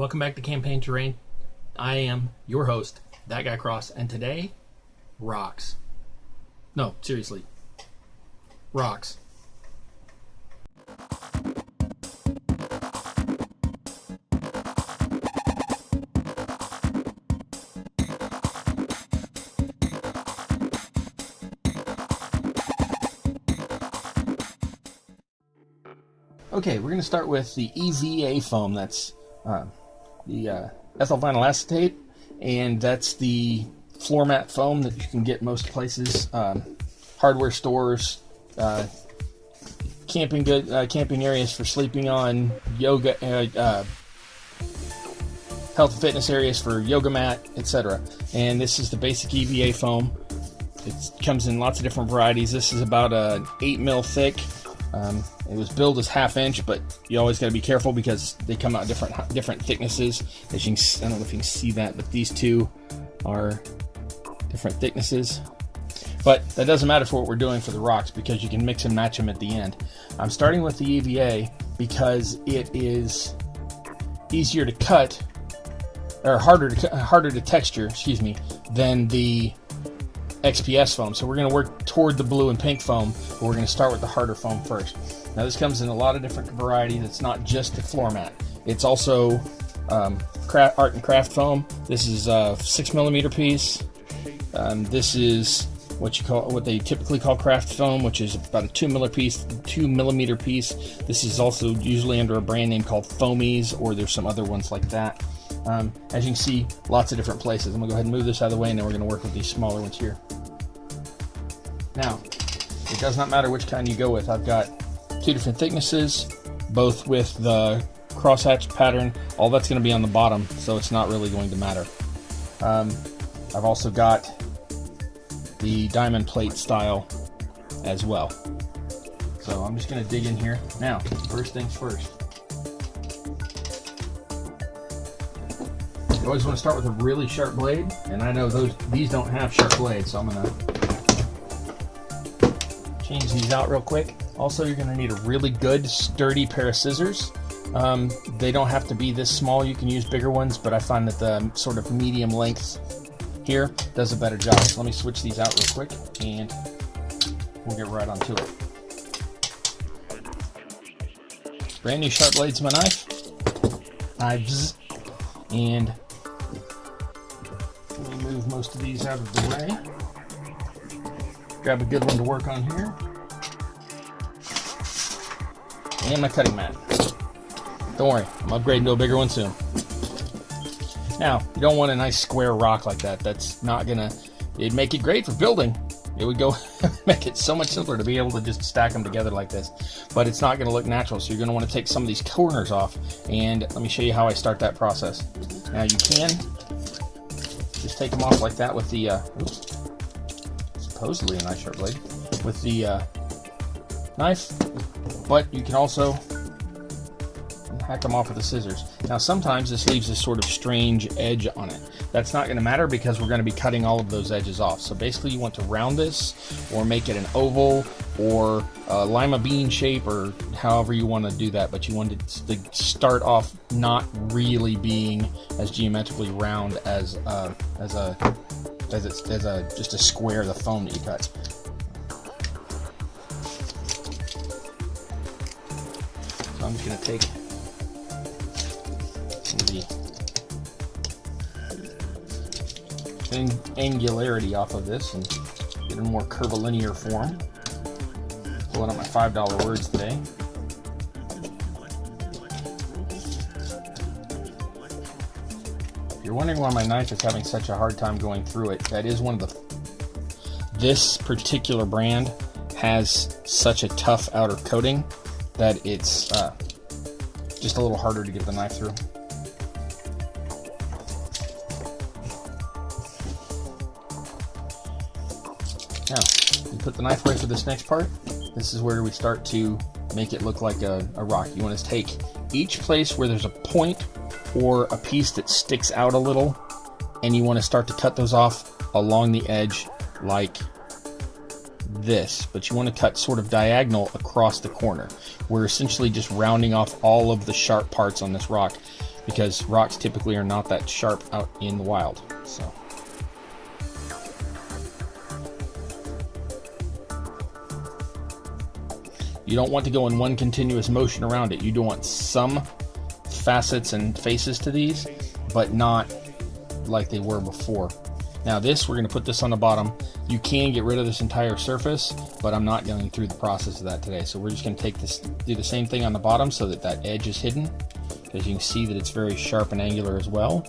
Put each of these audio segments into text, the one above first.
Welcome back to Campaign Terrain. I am your host, That Guy Cross, and today, rocks. No, seriously. Rocks. Okay, we're going to start with the EVA foam. That's the ethyl vinyl acetate, and that's the floor mat foam that you can get most places, hardware stores, camping areas for sleeping on, yoga, health and fitness areas for yoga mat, etc. And this is the basic EVA foam. It comes in lots of different varieties. This is about an 8 mil thick. It was billed as 1/2 inch, but you always got to be careful because they come out different thicknesses. As you can, I don't know if you can see that, but these two are different thicknesses. But that doesn't matter for what we're doing for the rocks because you can mix and match them at the end. I'm starting with the EVA because it is easier to cut, or harder to texture, excuse me, than the XPS foam. So we're going to work toward the blue and pink foam, but we're going to start with the harder foam first. Now this comes in a lot of different varieties. It's not just the floor mat. It's also art and craft foam. This is a 6mm piece. This is what they typically call craft foam, which is about a 2mm piece. This is also usually under a brand name called Foamies, or there's some other ones like that. As you can see, lots of different places. I'm going to go ahead and move this out of the way, and then we're going to work with these smaller ones here. Now, it does not matter which kind you go with. I've got 2 different thicknesses, both with the crosshatch pattern. All that's going to be on the bottom, so it's not really going to matter. I've also got the diamond plate style as well. So I'm just going to dig in here. Now, first things first. You always want to start with a really sharp blade, and I know these don't have sharp blades, so I'm going to change these out real quick. Also, you're going to need a really good, sturdy pair of scissors. They don't have to be this small. You can use bigger ones, but I find that the sort of medium length here does a better job. So let me switch these out real quick, and we'll get right onto it. Brand new sharp blades in my knife. And let me move most of these out of the way. Grab a good one to work on here. And my cutting mat. Don't worry, I'm upgrading to a bigger one soon. Now, you don't want a nice square rock like that. That's not gonna, it'd make it great for building. It would go make it so much simpler to be able to just stack them together like this. But it's not gonna look natural, so you're gonna want to take some of these corners off. And let me show you how I start that process. Now you can just take them off like that with the, supposedly a nice sharp blade, with the knife, but you can also hack them off with the scissors. Now sometimes this leaves this sort of strange edge on it. That's not going to matter because we're going to be cutting all of those edges off. So basically you want to round this or make it an oval or a lima bean shape or however you want to do that, but you want it to start off not really being as geometrically round as just a square of the foam that you cut. So I'm just going to take the angularity off of this and get a more curvilinear form. Pulling up my $5 words today. If you're wondering why my knife is having such a hard time going through it, that is one of this particular brand has such a tough outer coating that it's just a little harder to get the knife through. Now, you put the knife away for this next part. This is where we start to make it look like a rock. You want to take each place where there's a point or a piece that sticks out a little, and you want to start to cut those off along the edge like this, but you want to cut sort of diagonal across the corner. We're essentially just rounding off all of the sharp parts on this rock because rocks typically are not that sharp out in the wild. So. You don't want to go in one continuous motion around it. You do want some facets and faces to these, but not like they were before. Now this, we're going to put this on the bottom. You can get rid of this entire surface, but I'm not going through the process of that today. So we're just going to take this, do the same thing on the bottom so that that edge is hidden. As you can see that it's very sharp and angular as well.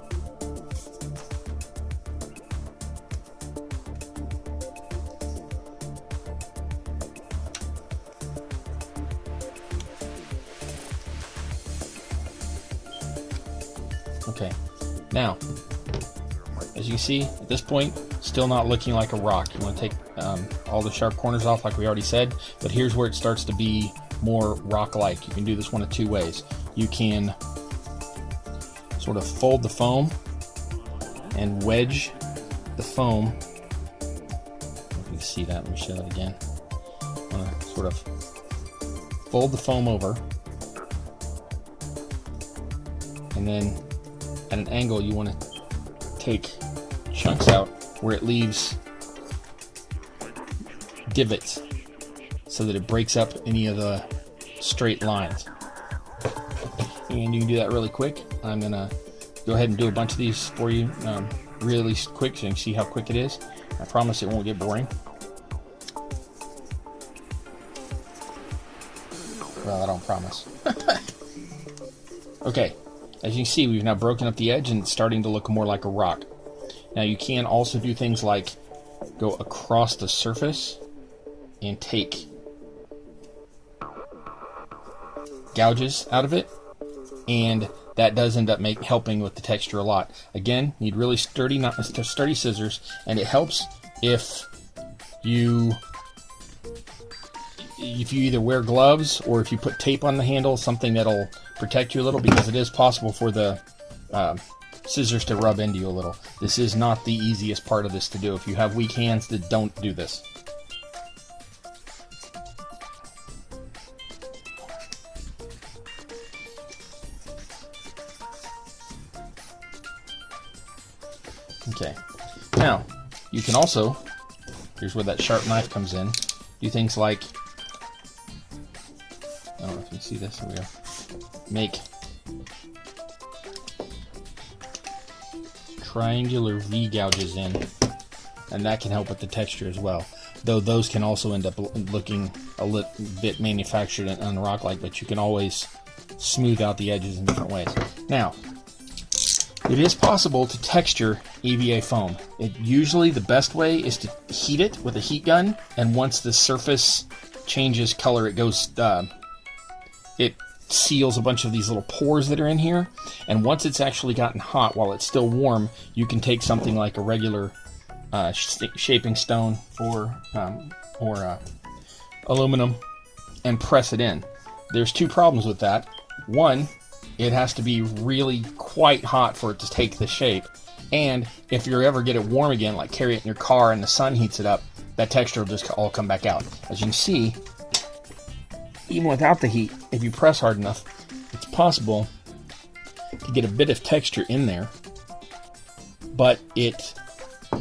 Okay, now, as you see, at this point, still not looking like a rock. You want to take all the sharp corners off like we already said, but here's where it starts to be more rock-like. You can do this one of two ways. You can sort of fold the foam and wedge the foam. If you can see that, let me show that again. Sort of fold the foam over, and then at an angle you want to take chunks out where it leaves divots so that it breaks up any of the straight lines. And you can do that really quick. I'm gonna go ahead and do a bunch of these for you really quick so you can see how quick it is. I promise it won't get boring. Well, I don't promise. Okay, as you can see, we've now broken up the edge and it's starting to look more like a rock. Now you can also do things like go across the surface and take gouges out of it, and that does end up helping with the texture a lot. Again, need really sturdy scissors, and it helps if you either wear gloves or if you put tape on the handle, something that'll protect you a little, because it is possible for the scissors to rub into you a little. This is not the easiest part of this to do. If you have weak hands, then don't do this. Okay, now you can also, here's where that sharp knife comes in, do things like, I don't know if you can see this, here we go, make triangular V gouges in, and that can help with the texture as well, though those can also end up looking a little bit manufactured and unrock-like, but you can always smooth out the edges in different ways. Now, it is possible to texture EVA foam. Usually the best way is to heat it with a heat gun, and once the surface changes color, it seals a bunch of these little pores that are in here, and once it's actually gotten hot while it's still warm, you can take something like a regular shaping stone or aluminum and press it in. There's two problems with that. One, it has to be really quite hot for it to take the shape, and if you ever get it warm again, like carry it in your car and the sun heats it up, that texture will just all come back out. As you can see, even without the heat, if you press hard enough, it's possible to get a bit of texture in there, but it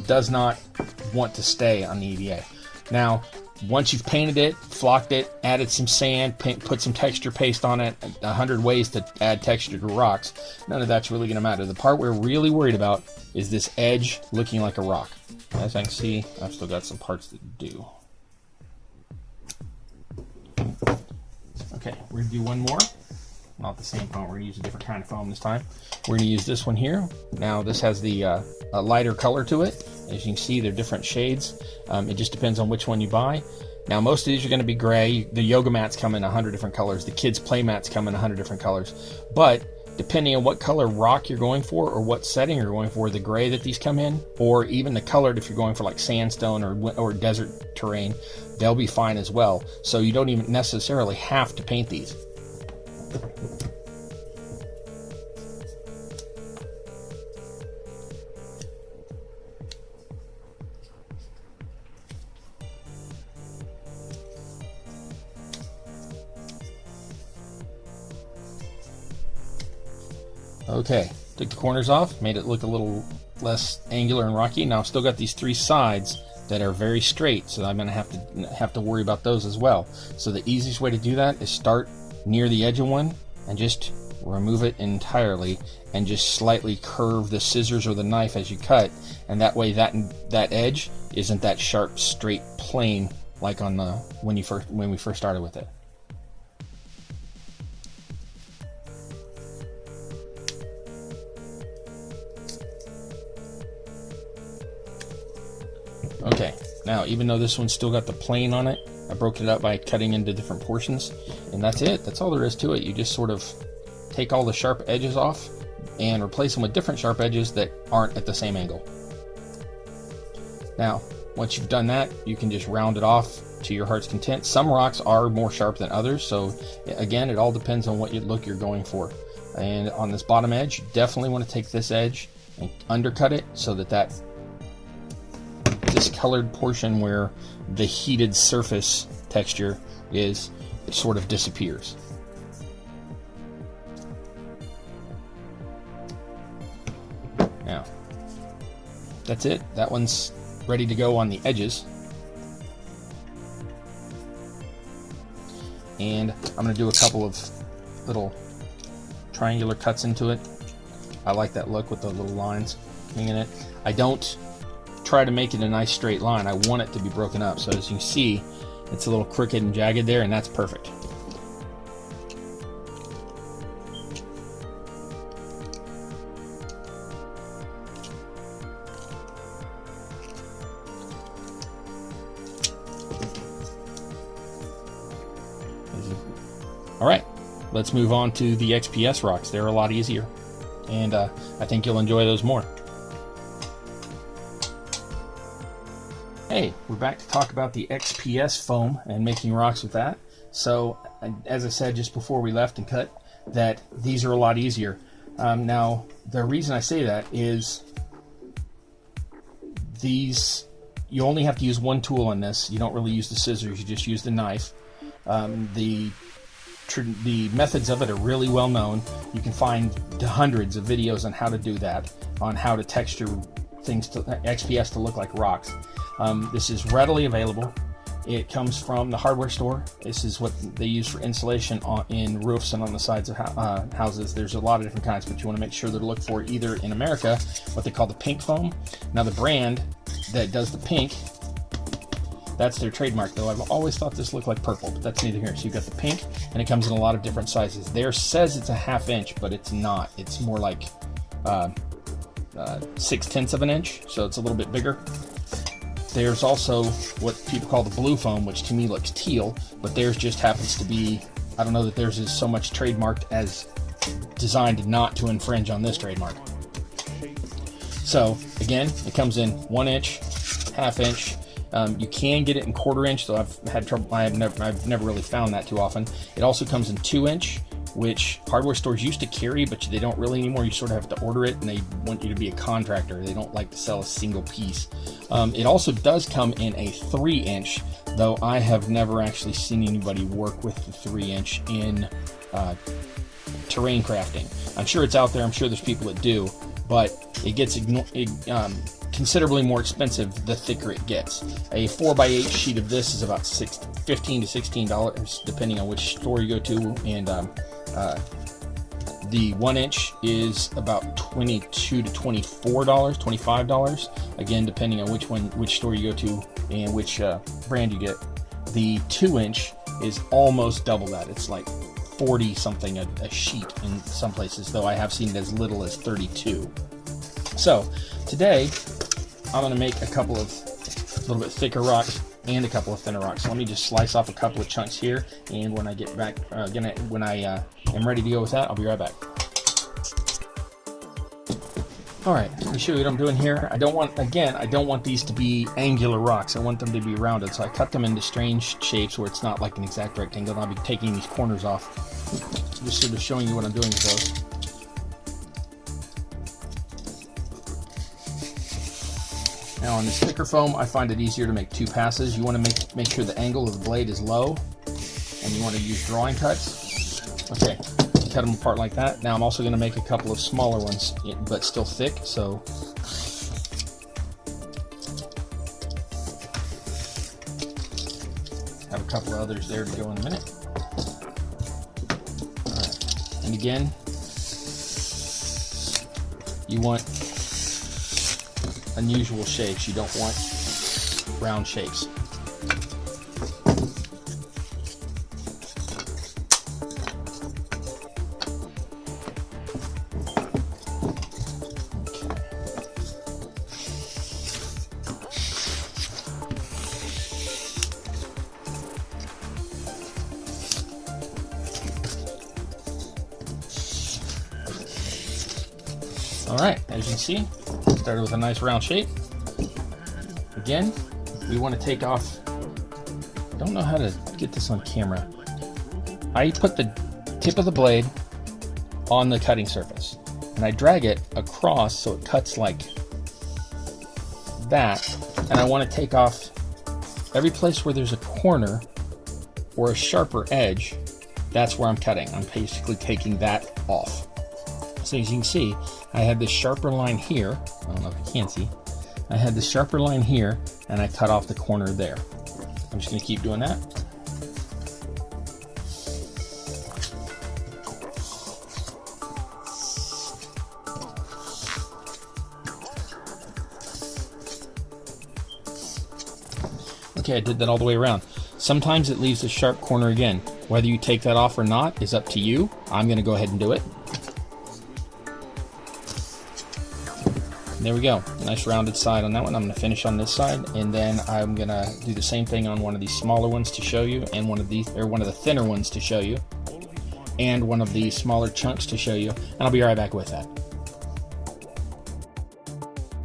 does not want to stay on the EVA. Now, once you've painted it, flocked it, added some sand, put some texture paste on it, 100 ways to add texture to rocks, none of that's really going to matter. The part we're really worried about is this edge looking like a rock. As I can see, I've still got some parts to do. Okay, we're going to do one more. Not the same foam, we're going to use a different kind of foam this time. We're going to use this one here. Now this has the a lighter color to it. As you can see, they're different shades. It just depends on which one you buy. Now most of these are going to be gray. The yoga mats come in 100 different colors. The kids' play mats come in 100 different colors. But depending on what color rock you're going for or what setting you're going for, the gray that these come in, or even the colored if you're going for like sandstone or desert terrain, they'll be fine as well. So you don't even necessarily have to paint these. Okay, took the corners off, made it look a little less angular and rocky. Now I've still got these 3 sides that are very straight, so I'm going to have to worry about those as well. So the easiest way to do that is start near the edge of one and just remove it entirely, and just slightly curve the scissors or the knife as you cut, and that way that edge isn't that sharp straight plane like on the when we first started with it. Okay, now even though this one's still got the plane on it, I broke it up by cutting into different portions, and that's it. That's all there is to it. You just sort of take all the sharp edges off and replace them with different sharp edges that aren't at the same angle. Now, once you've done that, you can just round it off to your heart's content. Some rocks are more sharp than others, so again, it all depends on what look you're going for. And on this bottom edge, you definitely want to take this edge and undercut it so that discolored portion where the heated surface texture is, it sort of disappears. Now, that's it. That one's ready to go on the edges. And I'm going to do a couple of little triangular cuts into it. I like that look with the little lines in it. I don't try to make it a nice straight line. I want it to be broken up. So as you can see, it's a little crooked and jagged there, and that's perfect. All right, let's move on to the XPS rocks. They're a lot easier, and I think you'll enjoy those more. Hey, we're back to talk about the XPS foam and making rocks with that. So, as I said just before we left and cut, that these are a lot easier. Now, the reason I say that is these, you only have to use one tool on this. You don't really use the scissors, you just use the knife. The methods of it are really well known. You can find hundreds of videos on how to do that, on how to texture things to XPS to look like rocks. This is readily available. It comes from the hardware store. This is what they use for insulation in roofs and on the sides of houses. There's a lot of different kinds, but you want to make sure to look for either in America what they call the pink foam. Now the brand that does the pink, that's their trademark, though. I've always thought this looked like purple, but that's neither here. So you've got the pink, and it comes in a lot of different sizes. Theirs says it's a 1/2 inch, but it's not. It's more like 6/10 of an inch, so it's a little bit bigger. There's also what people call the blue foam, which to me looks teal, but theirs just happens to be, I don't know that theirs is so much trademarked as designed not to infringe on this trademark. So again, it comes in 1 inch, 1/2 inch. You can get it in 1/4 inch, though I've had trouble. I've never really found that too often. It also comes in 2 inch, which hardware stores used to carry, but they don't really anymore. You sort of have to order it, and they want you to be a contractor. They don't like to sell a single piece. It also does come in a 3 inch, though I have never actually seen anybody work with the 3 inch in terrain crafting. I'm sure it's out there. I'm sure there's people that do, but it gets considerably more expensive the thicker it gets. A 4x8 sheet of this is about $15 to $16, depending on which store you go to, and the 1 inch is about $22 to $24, $25, again depending on which store you go to and which brand you get. The 2 inch is almost double that. It's like 40 something a sheet in some places, though I have seen it as little as 32. So today I'm going to make a couple of little bit thicker rocks and a couple of thinner rocks. So let me just slice off a couple of chunks here, and when I get back, when I am ready to go with that, I'll be right back. All right, let me show you what I'm doing here. I don't want these to be angular rocks. I want them to be rounded, so I cut them into strange shapes where it's not like an exact rectangle. And I'll be taking these corners off. Just sort of showing you what I'm doing with those. Now on this thicker foam, I find it easier to make 2 passes. You want to make sure the angle of the blade is low, and you want to use drawing cuts. Okay, cut them apart like that. Now I'm also going to make a couple of smaller ones, but still thick, so have a couple of others there to go in a minute. All right. And again, you want unusual shapes. You don't want round shapes. Alright, as you can see, started with a nice round shape. Again, we want to take off, I don't know how to get this on camera. I put the tip of the blade on the cutting surface, and I drag it across so it cuts like that, and I want to take off every place where there's a corner or a sharper edge. That's where I'm cutting. I'm basically taking that off. So as you can see, I had this sharper line here. I don't know if you can see. I had this sharper line here, and I cut off the corner there. I'm just going to keep doing that. Okay, I did that all the way around. Sometimes it leaves a sharp corner again. Whether you take that off or not is up to you. I'm going to go ahead and do it. There we go. Nice rounded side on that one. I'm going to finish on this side, and then I'm going to do the same thing on one of these smaller ones to show you, and one of the thinner ones to show you, and one of the smaller chunks to show you, and I'll be right back with that.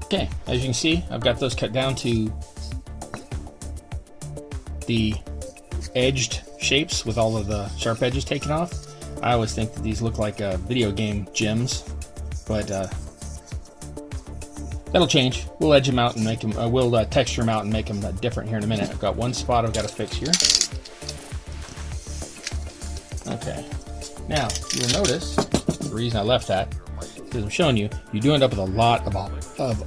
Okay, as you can see, I've got those cut down to the edged shapes with all of the sharp edges taken off. I always think that these look like video game gems, but that'll change. We'll edge them out and make them, we'll texture them out and make them different here in a minute. I've got one spot I've got to fix here. Okay. Now, you'll notice, the reason I left that, because I'm showing you, you do end up with a lot of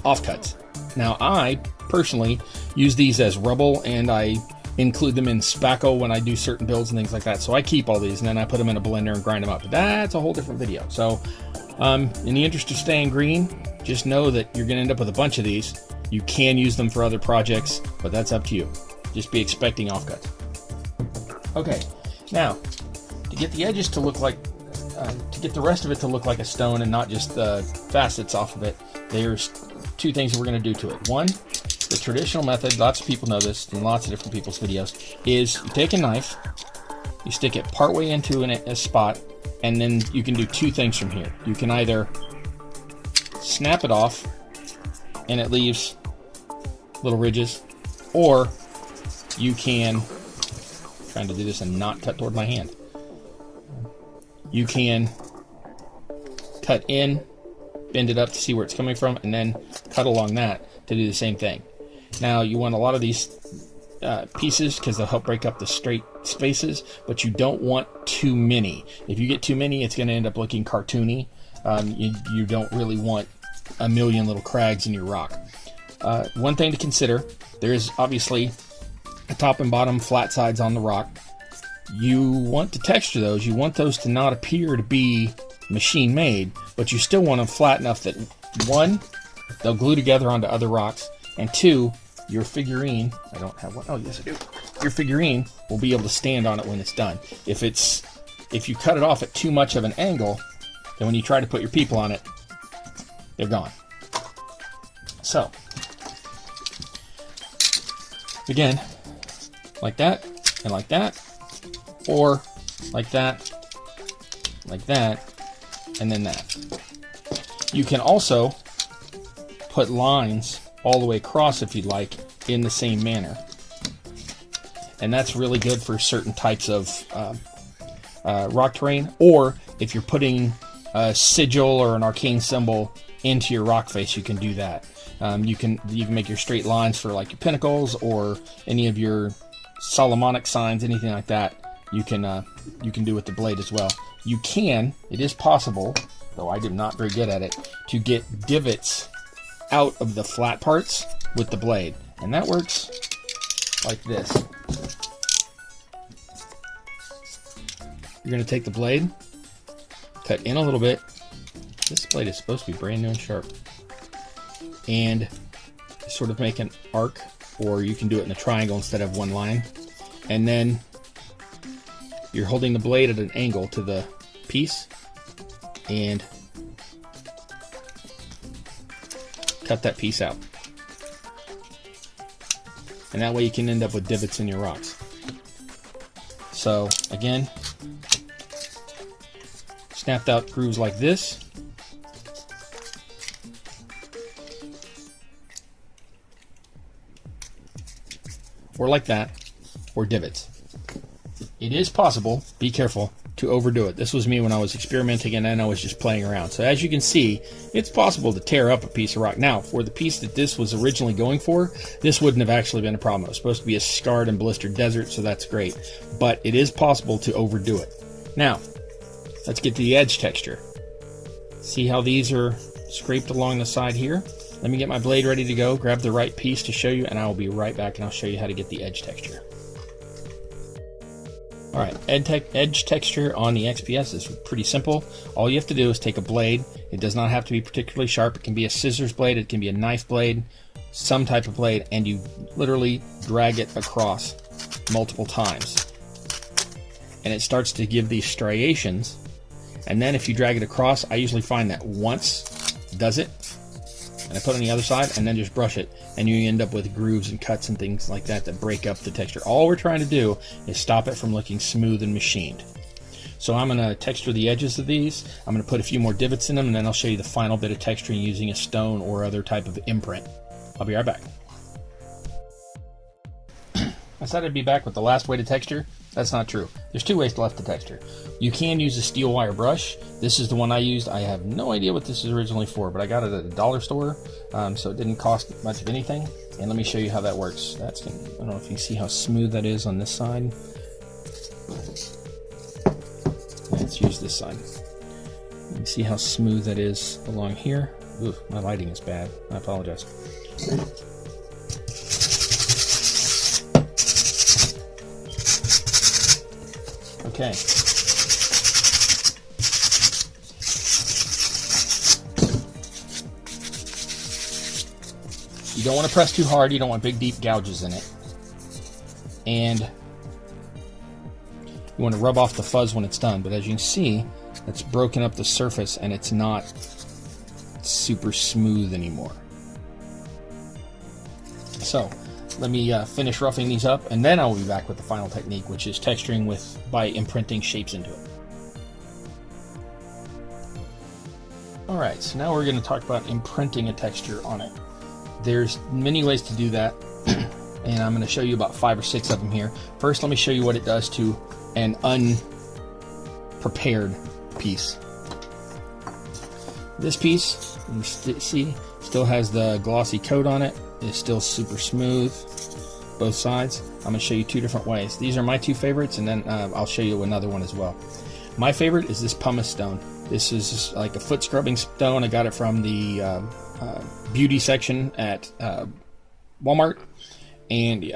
offcuts. Now, I personally use these as rubble, and I include them in spackle when I do certain builds and things like that. So I keep all these, and then I put them in a blender and grind them up. But that's a whole different video. So, in the interest of staying green, just know that you're going to end up with a bunch of these. You can use them for other projects, but that's up to you. Just be expecting offcuts. Okay, now, to get the edges to look like, to get the rest of it to look like a stone and not just the facets off of it, there's two things that we're going to do to it. One, the traditional method, lots of people know this in lots of different people's videos, is you take a knife, you stick it partway into a spot, and then you can do two things from here. You can either snap it off and it leaves little ridges, or you can, trying to do this and not cut toward my hand, you can cut in, bend it up to see where it's coming from, and then cut along that to do the same thing. Now you want a lot of these pieces because they'll help break up the straight spaces, but you don't want too many. If you get too many, it's going to end up looking cartoony. You don't really want a million little crags in your rock. One thing to consider, there is obviously a top and bottom flat sides on the rock. You want to texture those. You want those to not appear to be machine made, but you still want them flat enough that, one, they'll glue together onto other rocks, and two, your figurine, I don't have one, oh yes I do, your figurine will be able to stand on it when it's done. If you cut it off at too much of an angle, then when you try to put your people on it, they're gone. So, again, like that, and like that, or like that, and then that. You can also put lines all the way across, if you'd like, in the same manner. And that's really good for certain types of rock terrain, or if you're putting a sigil or an arcane symbol into your rock face, you can do that. You can make your straight lines for like your pinnacles or any of your Solomonic signs, anything like that. you can do with the blade as well. It is possible, though I am not very good at it, to get divots out of the flat parts with the blade. And that works like this. You're going to take the blade, cut in a little bit. This blade is supposed to be brand new and sharp. And sort of make an arc, or you can do it in a triangle instead of one line. And then you're holding the blade at an angle to the piece and cut that piece out. And that way you can end up with divots in your rocks. So again, snapped out grooves like this. Or like that, or divots. It is possible, be careful, to overdo it. This was me when I was experimenting and then I was just playing around. So as you can see, it's possible to tear up a piece of rock. Now, for the piece that this was originally going for, this wouldn't have actually been a problem. It was supposed to be a scarred and blistered desert, so that's great. But it is possible to overdo it. Now, let's get to the edge texture. See how these are scraped along the side here? Let me get my blade ready to go, grab the right piece to show you, and I will be right back and I'll show you how to get the edge texture. Alright, edge texture on the XPS is pretty simple. All you have to do is take a blade. It does not have to be particularly sharp. It can be a scissors blade, it can be a knife blade, some type of blade, and you literally drag it across multiple times. And it starts to give these striations. And then if you drag it across, I usually find that once does it. And I put it on the other side and then just brush it, and you end up with grooves and cuts and things like that that break up the texture. All we're trying to do is stop it from looking smooth and machined. So I'm going to texture the edges of these. I'm going to put a few more divots in them, and then I'll show you the final bit of texturing using a stone or other type of imprint. I'll be right back. I said I'd be back with the last way to texture. That's not true. There's two ways left to texture. You can use a steel wire brush. This is the one I used. I have no idea what this is originally for, but I got it at a dollar store, so it didn't cost much of anything. And let me show you how that works. I don't know if you can see how smooth that is on this side. Let's use this side. You can see how smooth that is along here. Ooh, my lighting is bad. I apologize. Okay. You don't want to press too hard. You don't want big, deep gouges in it. And you want to rub off the fuzz when it's done. But as you can see, it's broken up the surface and it's not super smooth anymore. So let me finish roughing these up, and then I will be back with the final technique, which is texturing by imprinting shapes into it. Alright, so now we're going to talk about imprinting a texture on it. There's many ways to do that, and I'm going to show you about 5 or 6 of them here. First, let me show you what it does to an unprepared piece. This piece, you see, still has the glossy coat on it. It's still super smooth, both sides. I'm going to show you 2 different ways. These are my 2 favorites, and then I'll show you another one as well. My favorite is this pumice stone. This is just like a foot scrubbing stone. I got it from the beauty section at Walmart, and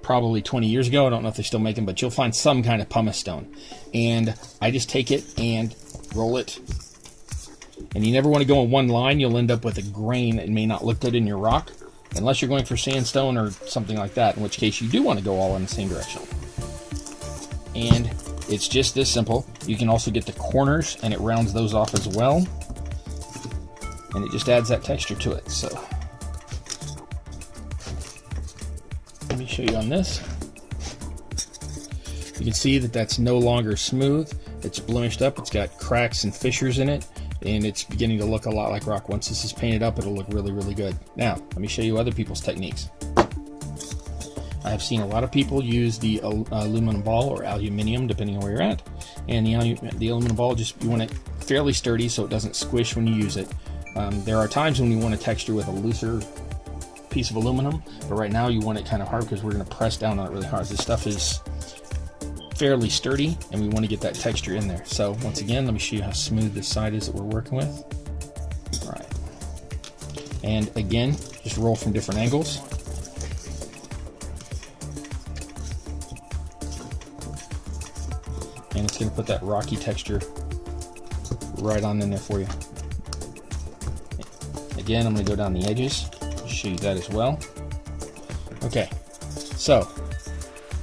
probably 20 years ago. I don't know if they still make them, but you'll find some kind of pumice stone. And I just take it and roll it. And you never want to go in one line. You'll end up with a grain that may not look good in your rock, unless you're going for sandstone or something like that, in which case you do want to go all in the same direction. And it's just this simple. You can also get the corners, and it rounds those off as well. And it just adds that texture to it. So let me show you on this. You can see that that's no longer smooth. It's blemished up. It's got cracks and fissures in it, and it's beginning to look a lot like rock. Once this is painted up, it'll look really, really good. Now, let me show you other people's techniques. I have seen a lot of people use the aluminum ball or aluminium, depending on where you're at. And the aluminum ball, you want it fairly sturdy so it doesn't squish when you use it. There are times when you want to texture with a looser piece of aluminum, but right now you want it kind of hard because we're going to press down on it really hard. This stuff is fairly sturdy, and we want to get that texture in there. So once again, let me show you how smooth this side is that we're working with. All right. And again, just roll from different angles. And it's going to put that rocky texture right on in there for you. Again, I'm going to go down the edges, show you that as well. Okay, so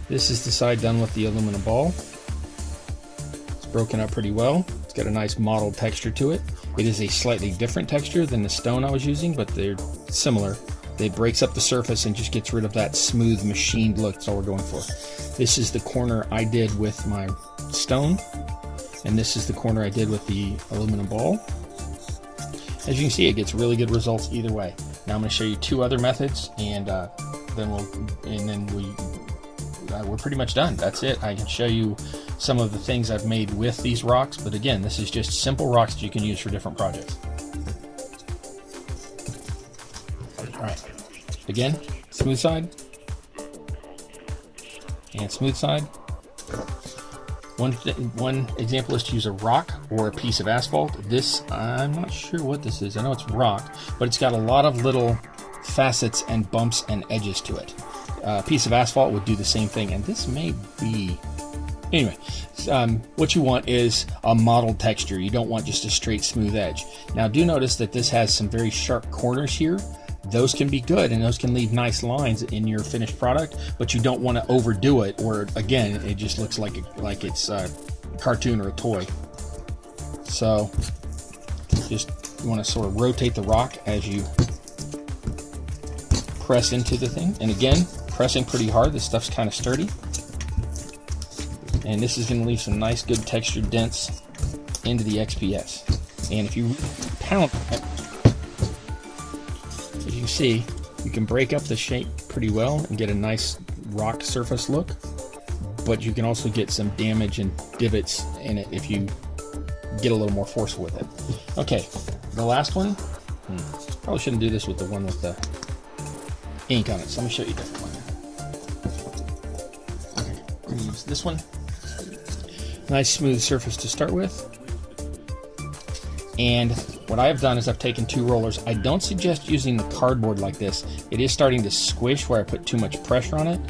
this is the side done with the aluminum ball. It's broken up pretty well. It's got a nice mottled texture to it. It is a slightly different texture than the stone I was using, but they're similar. It breaks up the surface and just gets rid of that smooth machined look. That's all we're going for. This is the corner I did with my stone, and this is the corner I did with the aluminum ball. As you can see, it gets really good results either way. Now I'm going to show you two other methods, and we're pretty much done. That's it. I can show you some of the things I've made with these rocks, but again, this is just simple rocks that you can use for different projects. All right. Again, smooth side and smooth side. One example is to use a rock or a piece of asphalt. This, I'm not sure what this is. I know it's rock, but it's got a lot of little facets and bumps and edges to it. A piece of asphalt would do the same thing, and this may be... Anyway, what you want is a mottled texture. You don't want just a straight smooth edge. Now do notice that this has some very sharp corners here. Those can be good, and those can leave nice lines in your finished product, but you don't want to overdo it, or again, it just looks like it's a cartoon or a toy. So just you want to sort of rotate the rock as you press into the thing, and again, pressing pretty hard. This stuff's kind of sturdy, and this is going to leave some nice, good textured dents into the XPS. And if you pound, as you can see, you can break up the shape pretty well and get a nice rock surface look, but you can also get some damage and divots in it if you get a little more forceful with it. Okay, the last one, probably shouldn't do this with the one with the ink on it, so let me show you a different one. Okay, I'm going to use this one. Nice smooth surface to start with. And what I have done is I've taken two rollers. I don't suggest using the cardboard like this. It is starting to squish where I put too much pressure on it,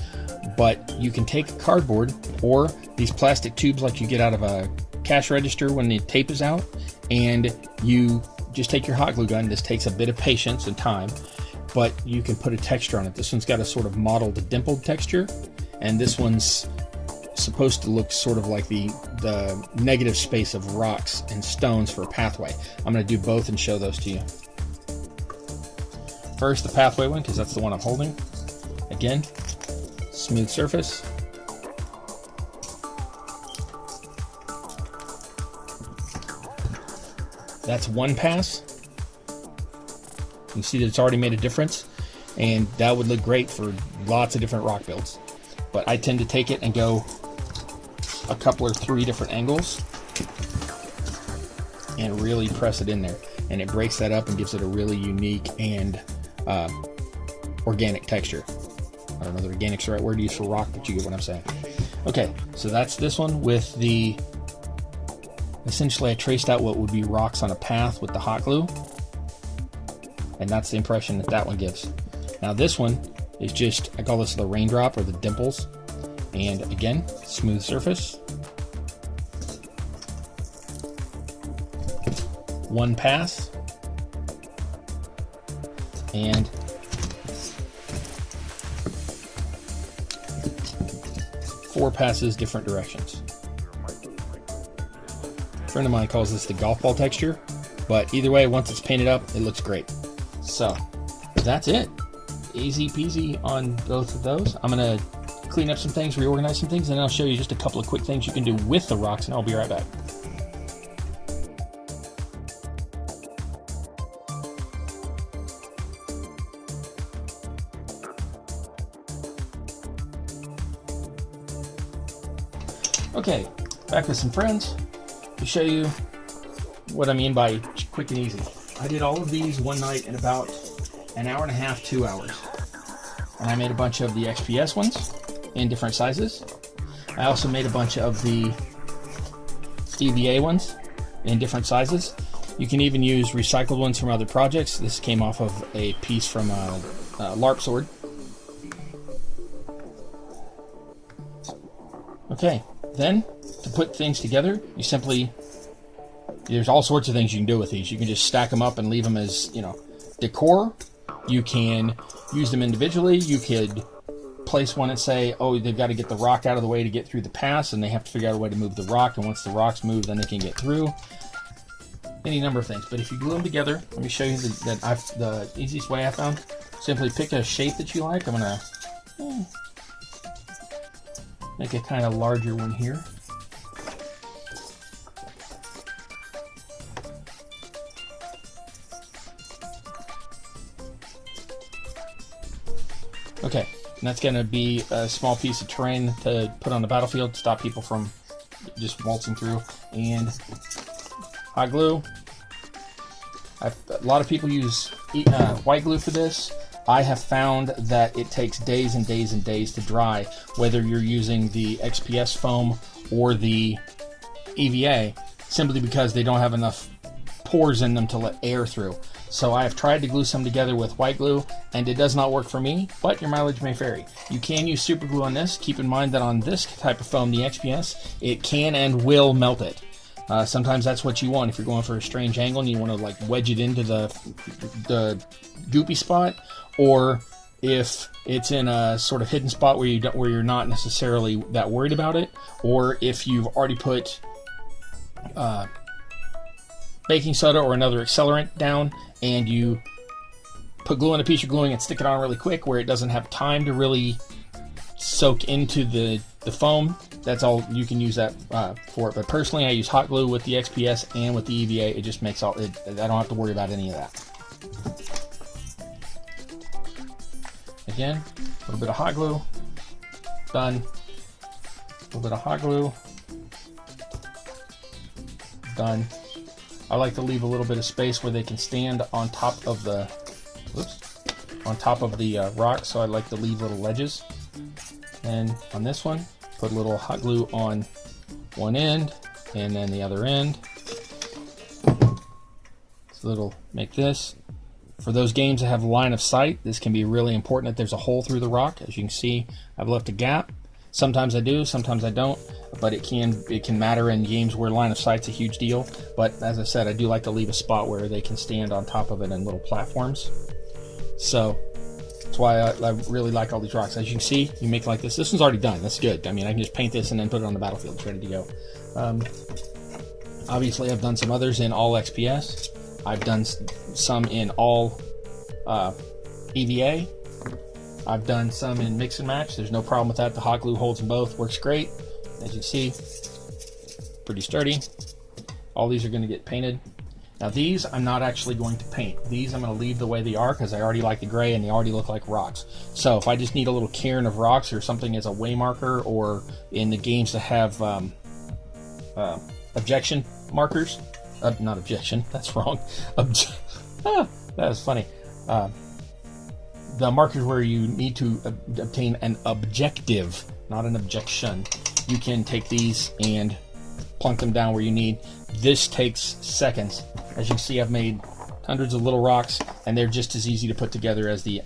but you can take cardboard or these plastic tubes like you get out of a cash register when the tape is out, and you just take your hot glue gun. This takes a bit of patience and time, but you can put a texture on it. This one's got a sort of mottled, dimpled texture, and this one's supposed to look sort of like the negative space of rocks and stones for a pathway. I'm going to do both and show those to you. First, the pathway one, because that's the one I'm holding. Again, smooth surface. That's one pass. You see that it's already made a difference, and that would look great for lots of different rock builds. But I tend to take it and go a couple or three different angles and really press it in there, and it breaks that up and gives it a really unique and organic texture. I don't know if organic's the right word to use for rock, but you get what I'm saying. Okay, so that's this one with the, essentially I traced out what would be rocks on a path with the hot glue, and that's the impression that that one gives. Now this one is just, I call this the raindrop or the dimples. And again, smooth surface. One pass. And four passes different directions. A friend of mine calls this the golf ball texture, but either way, once it's painted up, it looks great. So that's it. Easy peasy on both of those. I'm going to clean up some things, reorganize some things, and then I'll show you just a couple of quick things you can do with the rocks, and I'll be right back. Okay, back with some friends to show you what I mean by quick and easy. I did all of these one night in about an hour and a half, 2 hours. And I made a bunch of the XPS ones in different sizes. I also made a bunch of the EVA ones in different sizes. You can even use recycled ones from other projects. This came off of a piece from a LARP sword. Okay, then to put things together, you simply, there's all sorts of things you can do with these. You can just stack them up and leave them as, you know, decor. You can use them individually. You could place one and say, oh, they've got to get the rock out of the way to get through the pass, and they have to figure out a way to move the rock, and once the rock's moved, then they can get through. Any number of things. But if you glue them together, let me show you the easiest way I found. Simply pick a shape that you like. I'm going to make a kind of larger one here. Okay, and that's going to be a small piece of terrain to put on the battlefield to stop people from just waltzing through. And hot glue. A lot of people use white glue for this. I have found that it takes days and days and days to dry, whether you're using the XPS foam or the EVA, simply because they don't have enough pores in them to let air through. So I have tried to glue some together with white glue, and it does not work for me, but your mileage may vary. You can use super glue on this. Keep in mind that on this type of foam, the XPS, it can and will melt it. Sometimes that's what you want if you're going for a strange angle and you want to like wedge it into the goopy spot, or if it's in a sort of hidden spot where you're not necessarily that worried about it, or if you've already put baking soda or another accelerant down and you put glue on a piece you're gluing and stick it on really quick where it doesn't have time to really soak into the foam. That's all you can use that for it. But personally, I use hot glue with the XPS and with the EVA. It just makes I don't have to worry about any of that. Again, a little bit of hot glue, done. A little bit of hot glue, done. I like to leave a little bit of space where they can stand on top of the, rock. So I like to leave little ledges. And on this one, put a little hot glue on one end and then the other end. So it'll make this. For those games that have line of sight, this can be really important that there's a hole through the rock. As you can see, I've left a gap. Sometimes I do, sometimes I don't, but it can matter in games where line of sight's a huge deal. But as I said, I do like to leave a spot where they can stand on top of it in little platforms. So that's why I really like all these rocks. As you can see, you make like this. This one's already done. That's good. I mean, I can just paint this and then put it on the battlefield. It's ready to go. Obviously, I've done some others in all XPS. I've done some in all EVA. I've done some in mix and match. There's no problem with that. The hot glue holds them both. Works great. As you can see, pretty sturdy. All these are going to get painted. Now these I'm not actually going to paint. These I'm going to leave the way they are because I already like the gray and they already look like rocks. So if I just need a little cairn of rocks or something as a way marker, or in the games that have objection markers, not objection, that's wrong. That was funny. The markers where you need to obtain an objective, not an objection. You can take these and plunk them down where you need. This takes seconds. As you can see, I've made hundreds of little rocks, and they're just as easy to put together as the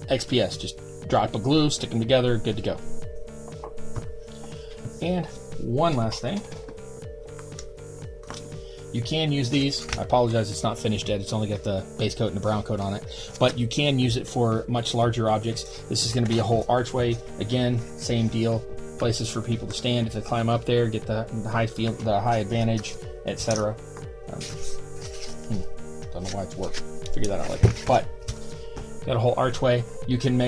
XPS. Just drop a glue, stick them together, good to go. And one last thing. You can use these. I apologize, it's not finished yet. It's only got the base coat and the brown coat on it. But you can use it for much larger objects. This is going to be a whole archway. Again, same deal. Places for people to stand, to climb up there, get the high advantage, etc. Don't know why it's worked. Figure that out later. But got a whole archway. You can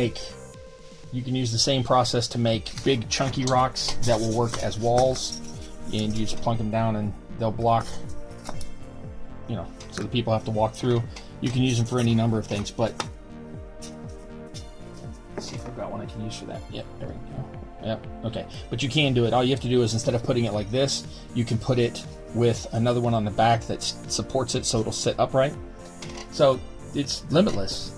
use the same process to make big chunky rocks that will work as walls, and you just plunk them down and they'll block, so the people have to walk through. You can use them for any number of things, but let's see if I've got one I can use for that. Yep, there we go. Yep, okay. But you can do it. All you have to do is, instead of putting it like this, you can put it with another one on the back that supports it so it'll sit upright. So it's limitless.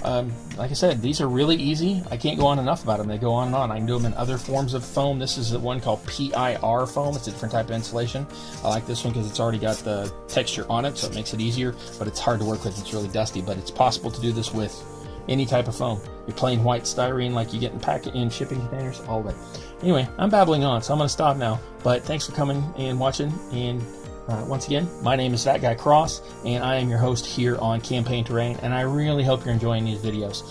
like I said, these are really easy. I can't go on enough about them. They go on and on. I can do them in other forms of foam. This is the one called PIR foam. It's a different type of insulation. I like this one because it's already got the texture on it, so it makes it easier, but it's hard to work with. It's really dusty, but it's possible to do this with any type of foam. Your plain white styrene like you get in shipping containers, all of it. Anyway, I'm babbling on, so I'm going to stop now, but thanks for coming and watching, and once again, my name is That Guy Cross, and I am your host here on Campaign Terrain, and I really hope you're enjoying these videos.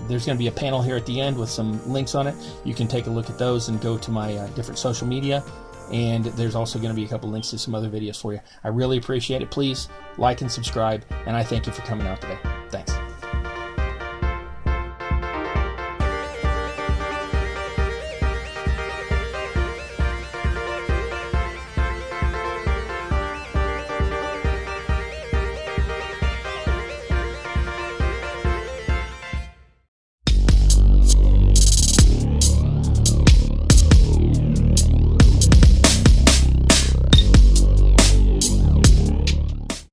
There's going to be a panel here at the end with some links on it. You can take a look at those and go to my different social media, and there's also going to be a couple links to some other videos for you. I really appreciate it. Please like and subscribe, and I thank you for coming out today. Thanks.